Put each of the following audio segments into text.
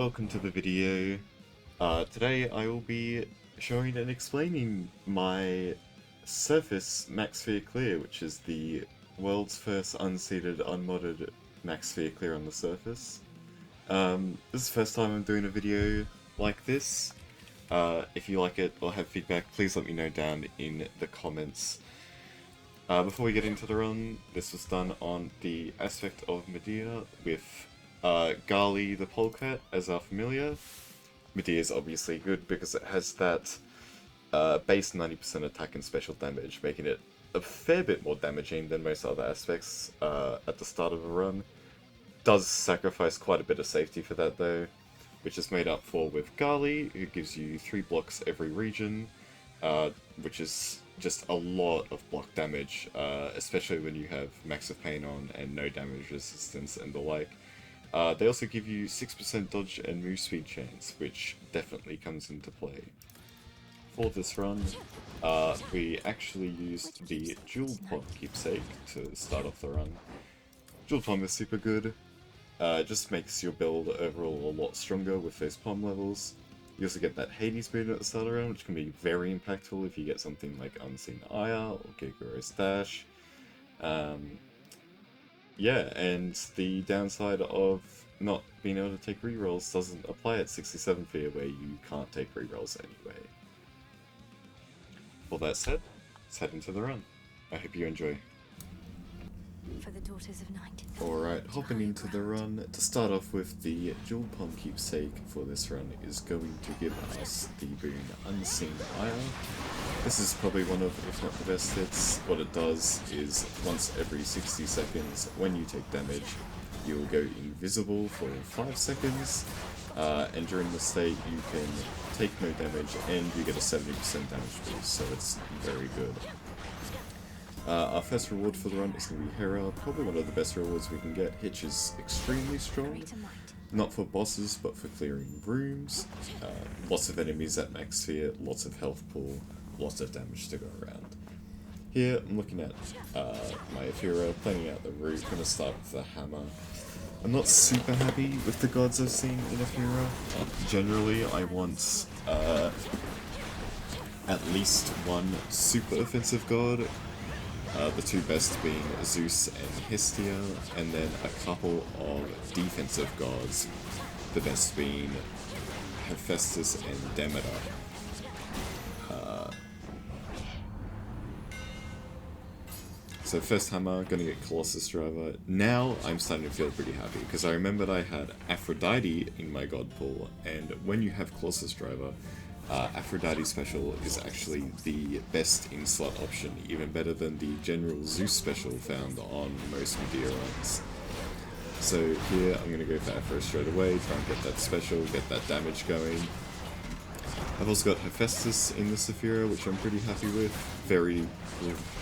Welcome to the video. Today I will be showing and explaining my Surface Max Sphere Clear, which is the world's first unseeded, unmodded Max Sphere Clear on the Surface. This is the first time I'm doing a video like this. If you like it or have feedback, please let me know down in the comments. Before we get into the run, this was done on the aspect of Medea with Gali the Polecat as our familiar. Medea is obviously good because it has that base 90% attack and special damage, making it a fair bit more damaging than most other aspects at the start of a run. Does sacrifice quite a bit of safety for that though, which is made up for with Gali, who gives you 3 blocks every region, which is just a lot of block damage, especially when you have Max of Pain on and no damage resistance and the like. They also give you 6% dodge and move speed chance, which definitely comes into play. For this run, we actually used the Jewel Pom keepsake to start off the run. Jewel Pom is super good, just makes your build overall a lot stronger with those Pom levels. You also get that Hades boon at the start of the round, which can be very impactful if you get something like Unseen Aya or Gegoro's Dash. Yeah, and the downside of not being able to take rerolls doesn't apply at 67 Fear, where you can't take rerolls anyway. All that said, let's head into the run. I hope you enjoy. For the daughters of night. Alright, hopping into the run. To start off with, the Jewel Pom keepsake for this run is going to give us the boon Unseen Ire. This is probably one of, if not the best hits. What it does is, once every 60 seconds, when you take damage, you will go invisible for 5 seconds, and during the state you can take no damage and you get a 70% damage boost, so it's very good. Our first reward for the run is going to be Hera, probably one of the best rewards we can get. Hitch is extremely strong, not for bosses but for clearing rooms. Lots of enemies at max sphere, lots of health pool, lots of damage to go around. Here I'm looking at my Ephira, planning out the route, going to start with the hammer. I'm not super happy with the gods I've seen in Ephira. Generally I want at least one super offensive god. The 2 best being Zeus and Hestia, and then a couple of defensive gods, the best being Hephaestus and Demeter. So first hammer, gonna get Colossus Driver. Now I'm starting to feel pretty happy, because I remembered I had Aphrodite in my god pool, and when you have Colossus Driver, Aphrodite special is actually the best in-slot option, even better than the general Zeus special found on most Medea runs. So here I'm going to go for Aphro straight away, try and get that special, get that damage going. I've also got Hephaestus in the Saphira, which I'm pretty happy with. Very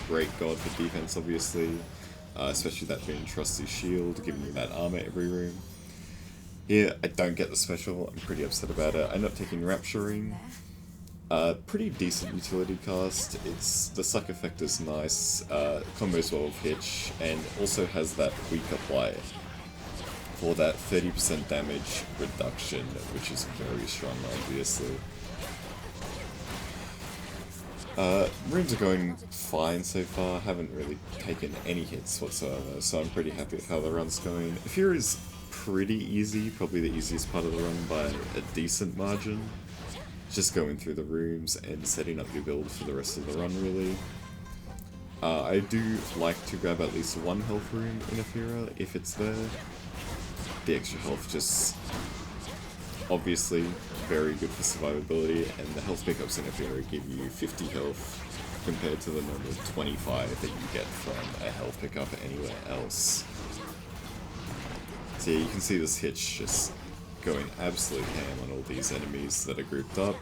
great god for defense, obviously, especially that being Trusty Shield, giving you that armor every room. Here, I don't get the special, I'm pretty upset about it. I end up taking Rapturing. Pretty decent utility cast. The suck effect is nice, combos well with Hitch, and also has that weak apply for that 30% damage reduction, which is very strong, obviously. Rooms are going fine so far, haven't really taken any hits whatsoever, so I'm pretty happy with how the run's going. Fear is pretty easy, probably the easiest part of the run by a decent margin. Just going through the rooms and setting up your build for the rest of the run, really. I do like to grab at least 1 health room in Ephira if it's there. The extra health just obviously very good for survivability, and the health pickups in Ephira give you 50 health compared to the normal 25 that you get from a health pickup anywhere else. So yeah, you can see this Hitch just going absolute ham on all these enemies that are grouped up.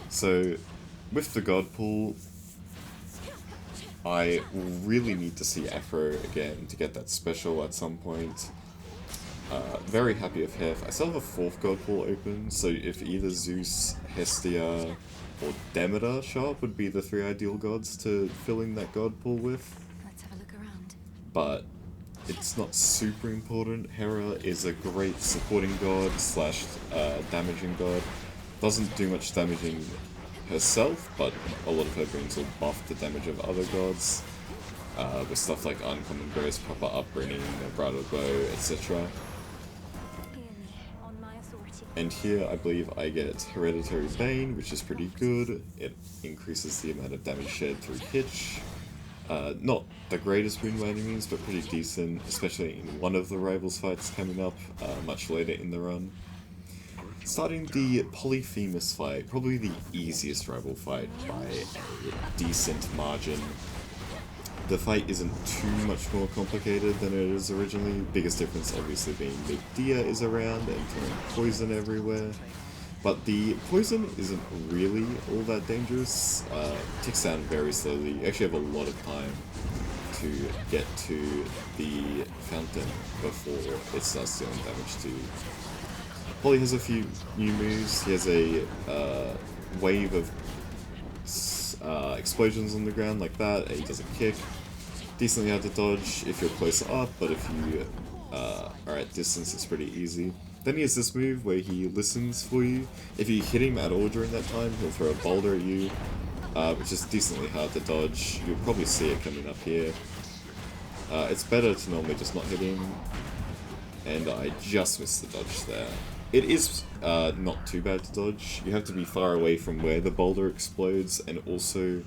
So, with the god pool, I really need to see Aphro again to get that special at some point. Very happy with Hef. I still have a 4th god pool open, so if either Zeus, Hestia, or Demeter show up would be the 3 ideal gods to fill in that god pool with. Let's have a look around. But it's not super important. Hera is a great supporting god slash damaging god. Doesn't do much damaging herself, but a lot of her boons will buff the damage of other gods. With stuff like Uncommon Grace, Proper Upbringing, Bridal Bow, etc. Hear me on my authority. And here I believe I get Hereditary Bane, which is pretty good. It increases the amount of damage shared through Hitch. Not the greatest boon by any means, but pretty decent, especially in one of the rivals fights coming up much later in the run. Starting the Polyphemus fight, probably the easiest rival fight by a decent margin. The fight isn't too much more complicated than it is originally, biggest difference obviously being Medea is around and throwing poison everywhere. But the poison isn't really all that dangerous, ticks down very slowly. You actually have a lot of time to get to the fountain before it starts dealing damage to you. Poly has a few new moves. He has a wave of explosions on the ground like that. He does a kick. Decently hard to dodge if you're close up, but if you are at distance, it's pretty easy. Then he has this move where he listens for you. If you hit him at all during that time, he'll throw a boulder at you, which is decently hard to dodge. You'll probably see it coming up here. It's better to normally just not hit him, and I just missed the dodge there. It is not too bad to dodge. You have to be far away from where the boulder explodes, and also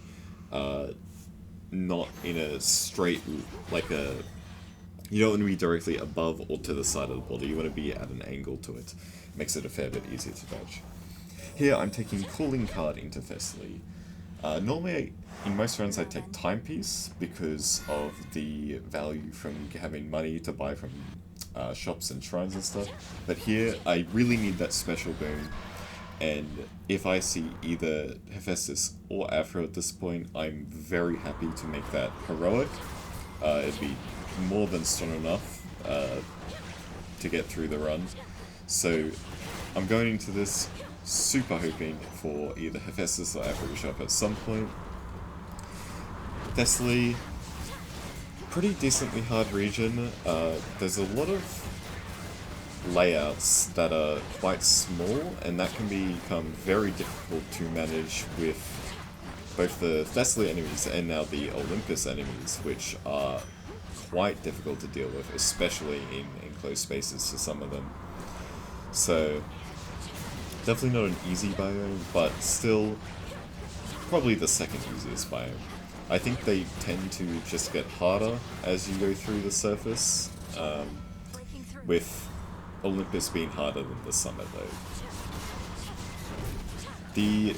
not in a straight, like a... You don't want to be directly above or to the side of the boulder, you want to be at an angle to it. Makes it a fair bit easier to dodge. Here I'm taking Calling Card into Thessaly. Normally, in most runs I take Timepiece because of the value from having money to buy from shops and shrines and stuff, but here I really need that special boon, and if I see either Hephaestus or Aphro at this point, I'm very happy to make that heroic. It'd be more than strong enough to get through the run, so I'm going into this super hoping for either Hephaestus or Aphro to show up at some point. Thessaly, pretty decently hard region. There's a lot of layouts that are quite small, and that can become very difficult to manage with both the Thessaly enemies and now the Olympus enemies, which are quite difficult to deal with, especially in enclosed spaces for some of them. So, definitely not an easy biome, but still probably the second easiest biome. I think they tend to just get harder as you go through the surface, with Olympus being harder than the summit though. The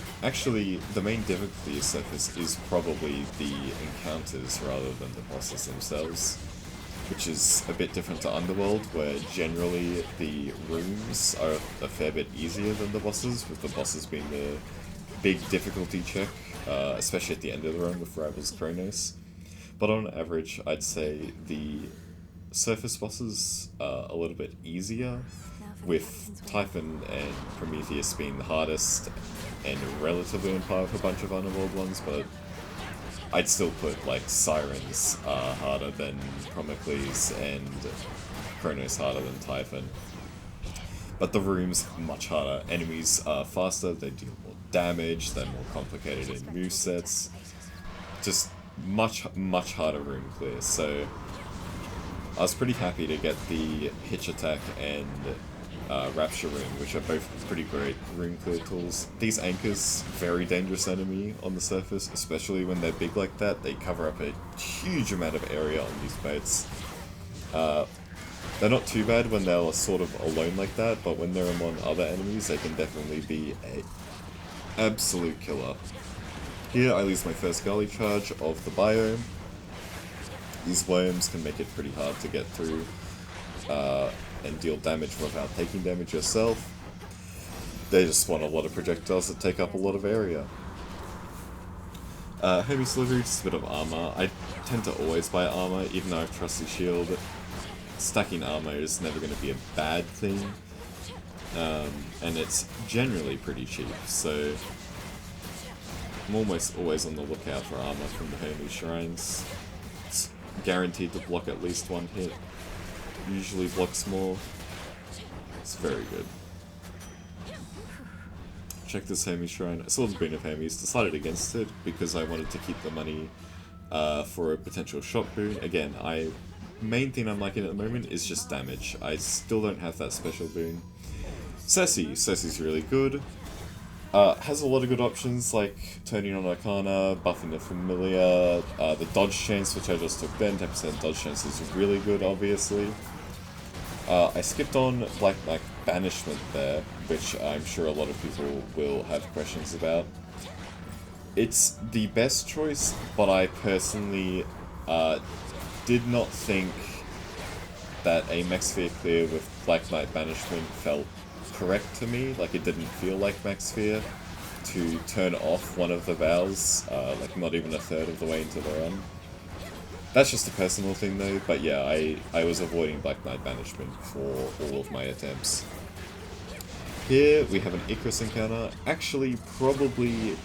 main difficulty of surface is probably the encounters rather than the bosses themselves, which is a bit different to Underworld, where generally the rooms are a fair bit easier than the bosses, with the bosses being the big difficulty check, especially at the end of the run with Rivals Kronos. But on average, I'd say the surface bosses are a little bit easier, with Typhon and Prometheus being the hardest and relatively on par with a bunch of Underworld ones, but I'd still put like Sirens harder than Promecles and Kronos harder than Typhon. But the rooms much harder. Enemies are faster, they deal more damage, they're more complicated in movesets. Just much harder room clear. So I was pretty happy to get the Hitch Attack and Rapture Rune, which are both pretty great room clear tools. These anchors, very dangerous enemy on the surface, especially when they're big like that. They cover up a huge amount of area on these boats. They're not too bad when they're sort of alone like that, but when they're among other enemies, they can definitely be an absolute killer. Here I lose my first Gully Charge of the biome. These worms can make it pretty hard to get through and deal damage without taking damage yourself. They just want a lot of projectiles that take up a lot of area. Hermes Delivery, just a bit of armor. I tend to always buy armor, even though I have Trusty Shield. Stacking armor is never going to be a bad thing, and it's generally pretty cheap, so I'm almost always on the lookout for armor from the Hermes Shrines. It's guaranteed to block at least one hit. usually blocks more. It's very good. Check this Hermes Shrine. I saw the Boon of Hermes, decided against it because I wanted to keep the money for a potential shot boon. Again, main thing I'm liking at the moment is just damage. I still don't have that special boon. Cersei's really good. Has a lot of good options like turning on Arcana, buffing the Familiar, the dodge chance which I just took then, 10% dodge chance is really good obviously. I skipped on Black Knight Banishment there, which I'm sure a lot of people will have questions about. It's the best choice, but I personally did not think that a Max Sphere clear with Black Knight Banishment felt correct to me. Like, it didn't feel like Max Sphere to turn off one of the vows, like not even a third of the way into the run. That's just a personal thing though, but yeah, I was avoiding Black Knight Banishment for all of my attempts. Here we have an Icarus encounter, actually probably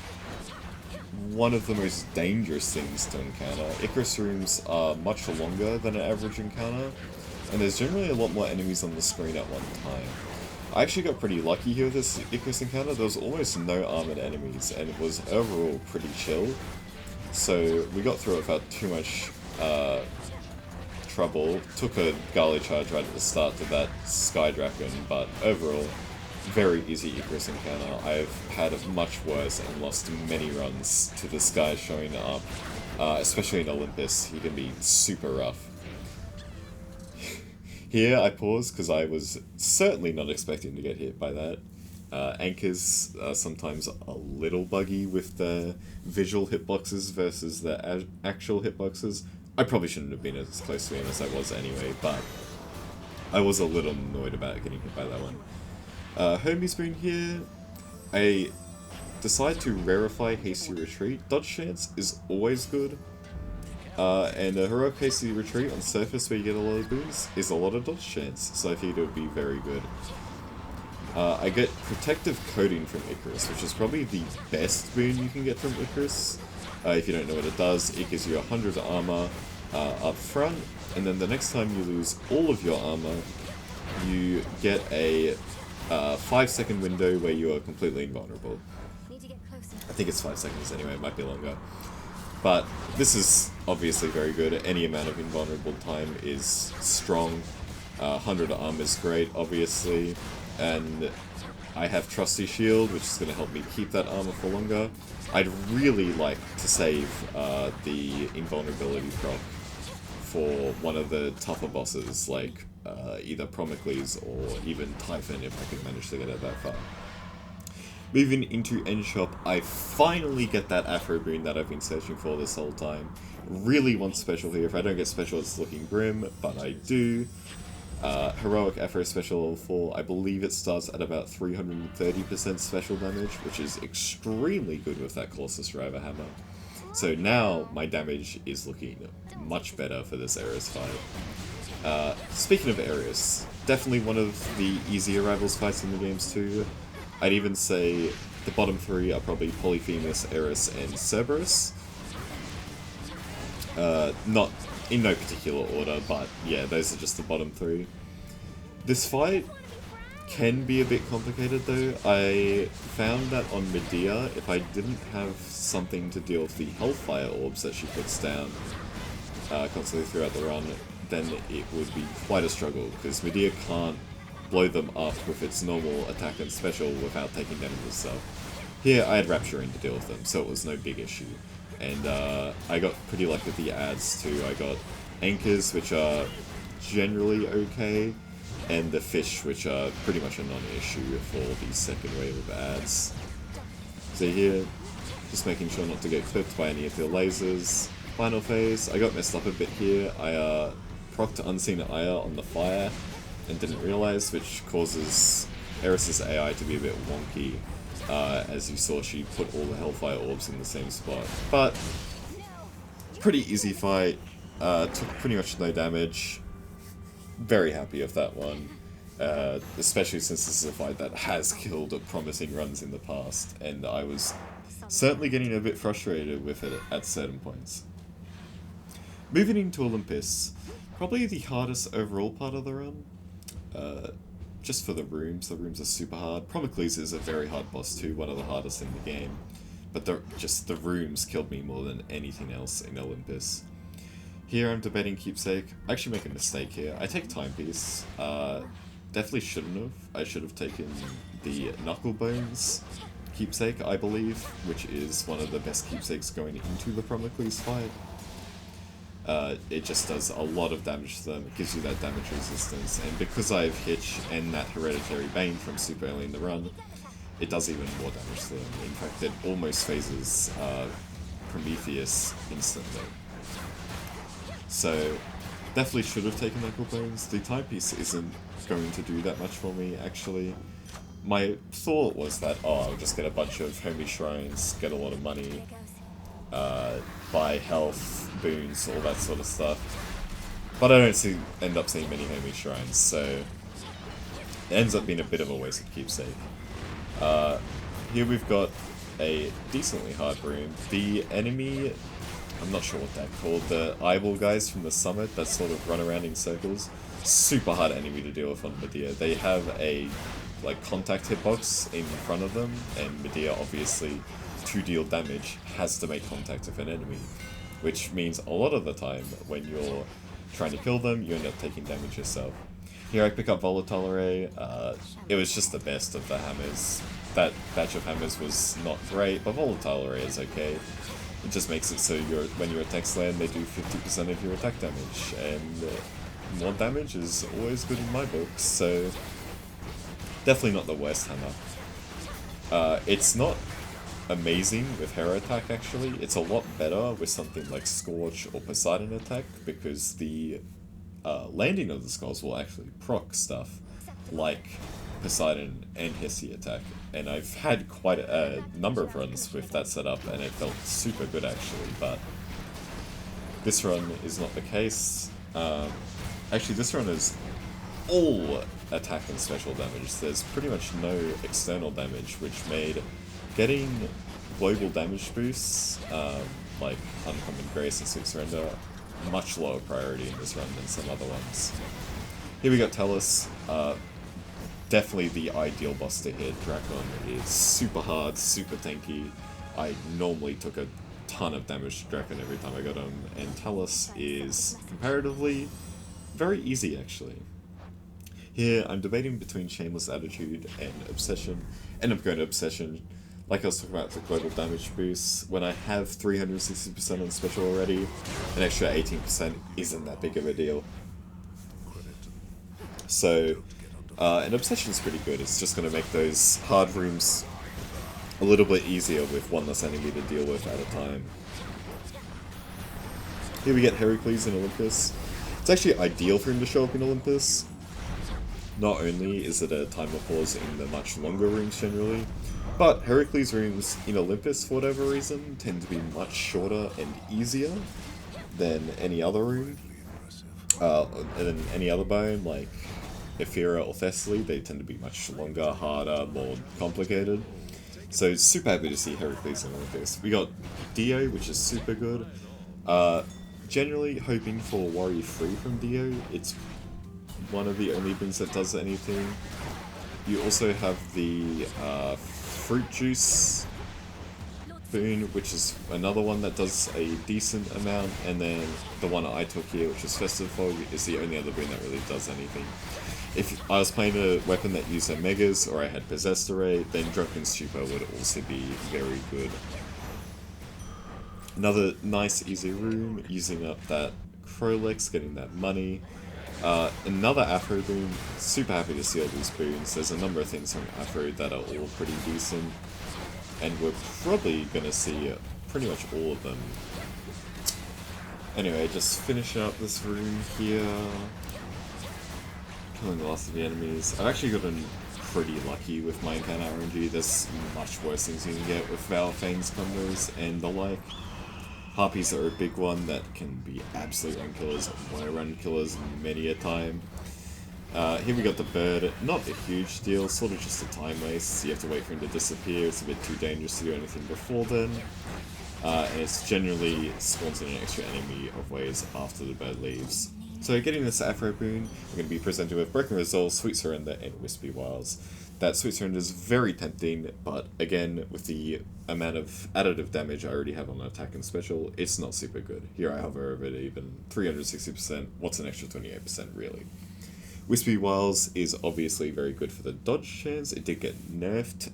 one of the most dangerous things to encounter. Icarus rooms are much longer than an average encounter, and there's generally a lot more enemies on the screen at one time. I actually got pretty lucky here with this Icarus encounter. There was almost no armored enemies, and it was overall pretty chill. So we got through it without too much trouble. Took a Gali charge right at the start to that Sky Dragon, but overall, very easy Icarus encounter. I've had it much worse and lost many runs to this guy showing up, especially in Olympus. He can be super rough. Here I paused because I was certainly not expecting to get hit by that. Anchors are sometimes a little buggy with the visual hitboxes versus the actual hitboxes. I probably shouldn't have been as close to him as I was anyway, but I was a little annoyed about getting hit by that one. Hermes Boon here, I decide to rarefy Hasty Retreat. Dodge chance is always good, and a Heroic Hasty Retreat on surface where you get a lot of boons is a lot of dodge chance, so I figured it would be very good. I get Protective Coating from Icarus, which is probably the best boon you can get from Icarus. If you don't know what it does, it gives you 100 armor up front, and then the next time you lose all of your armor, you get a 5-second window where you are completely invulnerable. Need to get closer. I think it's 5 seconds anyway, it might be longer. But this is obviously very good. Any amount of invulnerable time is strong. 100 armor is great, obviously. And I have Trusty Shield, which is going to help me keep that armor for longer. I'd really like to save the invulnerability proc for one of the tougher bosses, like either Promicles or even Typhon, if I could manage to get it that far. Moving into Endshop, I finally get that Afro boon that I've been searching for this whole time. Really want special here. If I don't get special, it's looking grim, but I do. Heroic Afro Special level 4, I believe it starts at about 330% special damage, which is extremely good with that Colossus Driver Hammer. So now my damage is looking much better for this Ares fight. Speaking of Ares, definitely one of the easier rivals fights in the games too. I'd even say the bottom three are probably Polyphemus, Ares, and Cerberus. Not in no particular order, but yeah, those are just the bottom three. This fight can be a bit complicated though. I found that on Medea, if I didn't have something to deal with the Hellfire Orbs that she puts down constantly throughout the run, then it would be quite a struggle, because Medea can't blow them up with its normal attack and special without taking damage herself. Here I had Rapture in to deal with them, so it was no big issue. And I got pretty lucky with the ads too. I got Anchors, which are generally okay, and the Fish, which are pretty much a non-issue for the second wave of ads. So here, just making sure not to get clipped by any of the lasers. Final phase, I got messed up a bit here. I procced Unseen Aya on the fire and didn't realize, which causes Ares' AI to be a bit wonky. As you saw, she put all the Hellfire Orbs in the same spot. But, pretty easy fight, took pretty much no damage. Very happy with that one, especially since this is a fight that has killed promising runs in the past, and I was certainly getting a bit frustrated with it at certain points. Moving into Olympus, probably the hardest overall part of the run. Just for the rooms are super hard. Promocles is a very hard boss too, one of the hardest in the game. But the rooms killed me more than anything else in Olympus. Here I'm debating Keepsake. I actually make a mistake here. I take Timepiece. Definitely shouldn't have. I should have taken the Knucklebones Keepsake, I believe, which is one of the best keepsakes going into the Promocles fight. It just does a lot of damage to them, it gives you that damage resistance, and because I have Hitch and that Hereditary Bane from super early in the run, it does even more damage to them. In fact, it almost phases Prometheus instantly. So, definitely should have taken Knucklebones. The Timepiece isn't going to do that much for me, actually. My thought was that, I'll just get a bunch of homie shrines, get a lot of money, buy health, boons, all that sort of stuff. But I don't end up seeing many homie shrines, so it ends up being a bit of a waste of Keepsake. Here we've got a decently hard room. The enemy, I'm not sure what they're called, the eyeball guys from the summit that sort of run around in circles, super hard enemy to deal with on Medea. They have a contact hitbox in front of them, and Medea obviously, to deal damage, has to make contact with an enemy, which means a lot of the time when you're trying to kill them, you end up taking damage yourself. Here I pick up Volatile Array. It was just the best of the hammers. That batch of hammers was not great, but Volatile Array is okay. It just makes it so when your attacks land, they do 50% of your attack damage, and more damage is always good in my books, so definitely not the worst hammer. It's not amazing with Hero Attack, actually. It's a lot better with something like Scorch or Poseidon Attack, because the landing of the skulls will actually proc stuff like Poseidon and Hissy Attack, and I've had quite a number of runs with that setup, and it felt super good actually, but this run is not the case. Actually, this run is all attack and special damage. There's pretty much no external damage, which made getting global damage boosts, like Uncommon Grace and Sweet Surrender, much lower priority in this run than some other ones. Here we got Tellus. Definitely the ideal boss to hit. Drakon is super hard, super tanky. I normally took a ton of damage to Drakon every time I got him, and Tellus is comparatively very easy actually. Here I'm debating between Shameless Attitude and Obsession. End up going to Obsession. Like I was talking about the global damage boost, when I have 360% on special already, an extra 18% isn't that big of a deal. So, an Obsession's pretty good. It's just going to make those hard rooms a little bit easier with one less enemy to deal with at a time. Here we get Heracles in Olympus. It's actually ideal for him to show up in Olympus. Not only is it a time of pause in the much longer rooms generally, but Heracles rooms in Olympus, for whatever reason, tend to be much shorter and easier than any other room. Than any other biome, like Ephyra or Thessaly. They tend to be much longer, harder, more complicated. So super happy to see Heracles in Olympus. We got Dio, which is super good. Generally hoping for Worry Free from Dio. It's one of the only boons that does anything. You also have the Fruit Juice boon, which is another one that does a decent amount, and then the one I took here, which is Festive Fog, is the only other boon that really does anything. If I was playing a weapon that used Omegas, or I had Possessed Array, then Drunken Stupor would also be very good. Another nice easy room, using up that Krolex, getting that money. Another Afro boon, super happy to see all these boons. There's a number of things from Afro that are all pretty decent, and we're probably going to see pretty much all of them. Anyway, just finishing up this room here. Killing the last of the enemies. I've actually gotten pretty lucky with my Incanna RNG. There's much worse things you can get with Valfane's combos and the like. Harpies are a big one that can be absolute run killers, run killers many a time. Here we got the bird, not a huge deal, sort of just a time waste. You have to wait for him to disappear, it's a bit too dangerous to do anything before then. And it's generally spawns in an extra enemy of waves after the bird leaves. So getting this Afro boon, I'm going to be presented with Broken Resolve, Sweet Surrender, and Wispy Wiles. That Sweet Surrender is very tempting, but again, with the amount of additive damage I already have on attack and special, it's not super good. Here I hover over it even 360%, what's an extra 28% really? Wispy Wiles is obviously very good for the dodge chance. It did get nerfed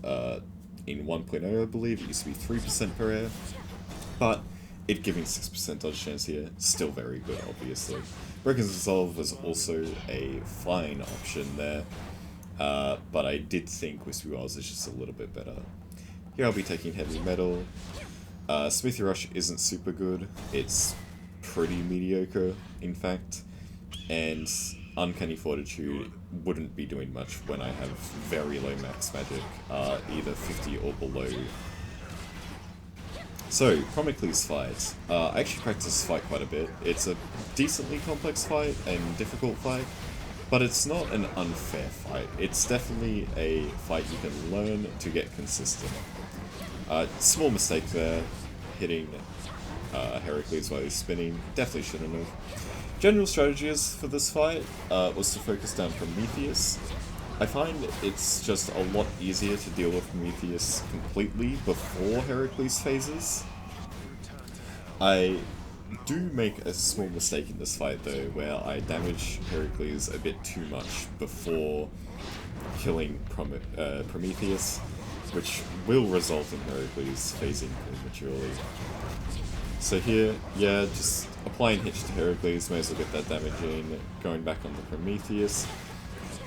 in 1.0, I believe. It used to be 3% per air, but it giving 6% dodge chance here, still very good, obviously. Broken Resolve was also a fine option there, but I did think Wispy Wiles is just a little bit better. Here I'll be taking Heavy Metal. Smithy Rush isn't super good, it's pretty mediocre, in fact, and Uncanny Fortitude wouldn't be doing much when I have very low max magic, either 50 or below. So, Promicles fight. I actually practice this fight quite a bit. It's a decently complex fight and difficult fight, but it's not an unfair fight. It's definitely a fight you can learn to get consistent. Small mistake there, hitting Heracles while he's spinning. Definitely shouldn't have. General strategies for this fight was to focus down Prometheus. I find it's just a lot easier to deal with Prometheus completely before Heracles phases. I do make a small mistake in this fight though, where I damage Heracles a bit too much before killing Prometheus, which will result in Heracles phasing prematurely. So here, yeah, just applying Hitch to Heracles, may as well get that damage in, going back on the Prometheus.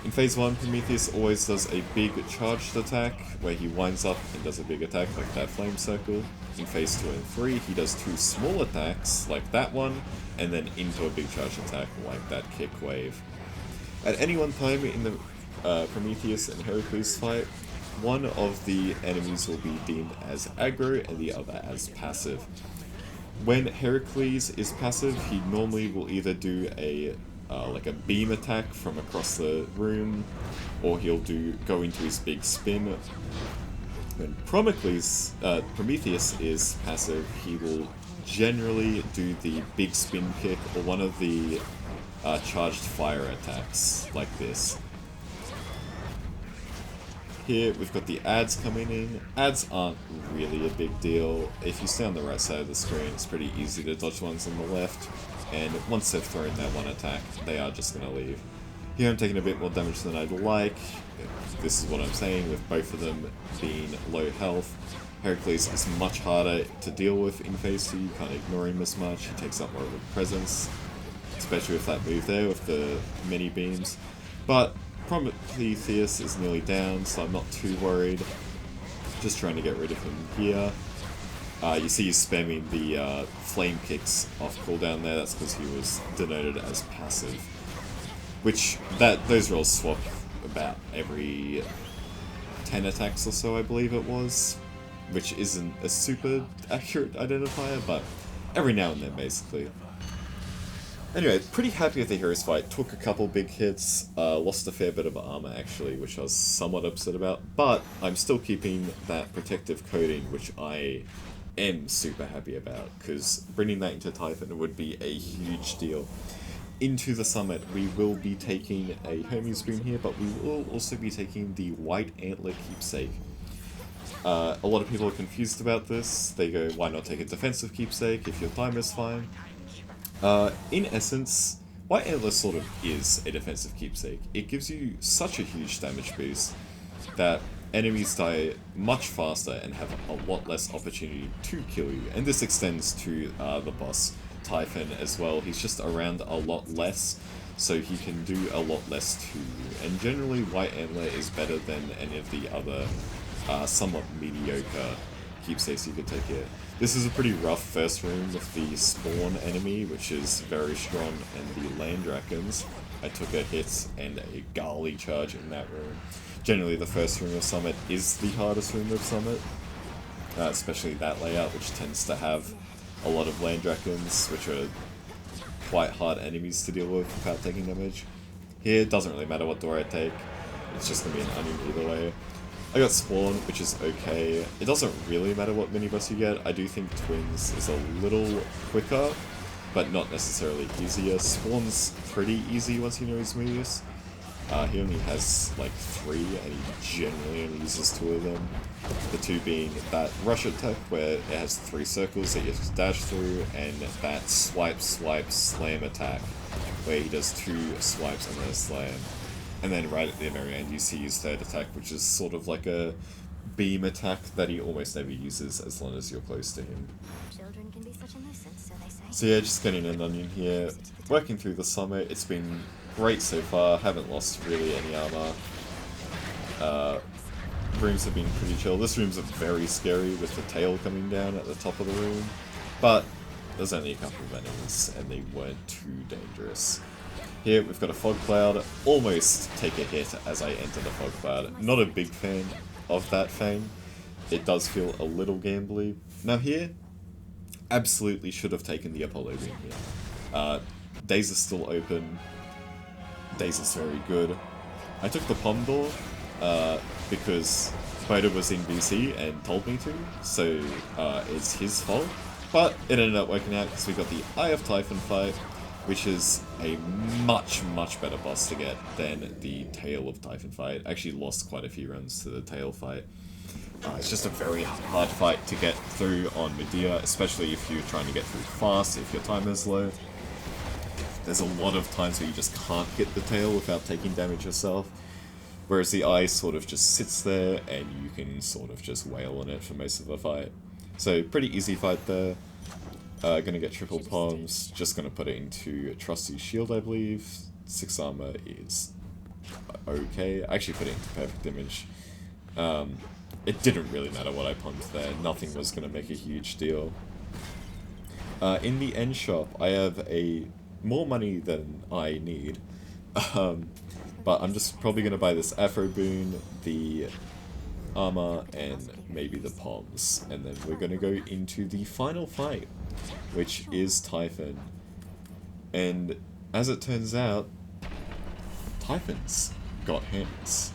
In phase 1, Prometheus always does a big charged attack, where he winds up and does a big attack like that Flame Circle. In phase 2 and 3, he does 2 small attacks, like that one, and then into a big charge attack like that Kick Wave. At any one time in the Prometheus and Heracles fight, one of the enemies will be deemed as aggro and the other as passive. When Heracles is passive, he normally will either do a like a beam attack from across the room, or he'll go into his big spin. When Prometheus is passive, he will generally do the big spin kick or one of the charged fire attacks like this. Here we've got the ads coming in. Ads aren't really a big deal. If you stay on the right side of the screen, it's pretty easy to dodge ones on the left. And once they've thrown that one attack, they are just going to leave. Here I'm taking a bit more damage than I'd like. This is what I'm saying, with both of them being low health. Heracles is much harder to deal with in phase 2, you can't ignore him as much, he takes up more of a presence. Especially with that move there, with the mini beams. But Prometheus is nearly down, so I'm not too worried. Just trying to get rid of him here. You see he's spamming the flame kicks off cooldown there, that's because he was denoted as passive. Which, those rolls swap about every 10 attacks or so, I believe it was. Which isn't a super accurate identifier, but every now and then, basically. Anyway, pretty happy with the Heroes fight. Took a couple big hits, lost a fair bit of armor actually, which I was somewhat upset about, but I'm still keeping that protective coating, which I am super happy about, because bringing that into Typhon would be a huge deal. Into the summit, we will be taking a Hermes boon here, but we will also be taking the White Antler Keepsake. A lot of people are confused about this. They go, why not take a defensive keepsake if your time is fine? In essence, White Antler sort of is a defensive keepsake. It gives you such a huge damage boost that enemies die much faster and have a lot less opportunity to kill you. And this extends to the boss, Typhon, as well. He's just around a lot less, so he can do a lot less to you. And generally, White Antler is better than any of the other somewhat mediocre keepsakes you could take here. This is a pretty rough first room with the spawn enemy, which is very strong, and the land dragons. I took a hit and a Gali charge in that room. Generally, the first room of Summit is the hardest room of Summit, especially that layout, which tends to have a lot of land dragons, which are quite hard enemies to deal with without taking damage. Here, it doesn't really matter what door I take, it's just going to be an onion either way. I got Spawn, which is okay. It doesn't really matter what mini boss you get. I do think Twins is a little quicker, but not necessarily easier. Spawn's pretty easy once you know his moves. He only has like 3, and he generally only uses 2 of them. The 2 being that rush attack, where it has 3 circles that you have to dash through, and that swipe, swipe, slam attack, where he does 2 swipes and then a slam. And then right at the very end you see his 3rd attack, which is sort of like a beam attack that he almost never uses as long as you're close to him. Children can be such a nuisance, so they say. So yeah, just getting an onion here, working through the summit. It's been great so far, haven't lost really any armor. Rooms have been pretty chill. This room's very scary with the tail coming down at the top of the room, but there's only a couple of enemies and they weren't too dangerous. Here we've got a fog cloud, almost take a hit as I enter the fog cloud. Not a big fan of that thing. It does feel a little gambly. Now here, absolutely should have taken the Apollo beam here. Days are still open. Days is very good. I took the Pom door because Boda was in BC and told me to, so it's his fault. But it ended up working out because we got the Eye of Typhon fight, which is a much, much better boss to get than the Tail of Typhon fight. Actually lost quite a few runs to the Tail fight. It's just a very hard fight to get through on Medea, especially if you're trying to get through fast, if your time is low. There's a lot of times where you just can't get the tail without taking damage yourself, whereas the eye sort of just sits there and you can sort of just wail on it for most of the fight. So pretty easy fight there. Gonna get triple palms, just gonna put it into Trusty's shield I believe. 6 armor is okay, I actually put it into perfect image. It didn't really matter what I pumped there, nothing was gonna make a huge deal. In the end shop I have more money than I need, but I'm just probably going to buy this Afro Boon, the armor, and maybe the palms, and then we're going to go into the final fight, which is Typhon. And as it turns out, Typhon's got hands.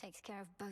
takes care of both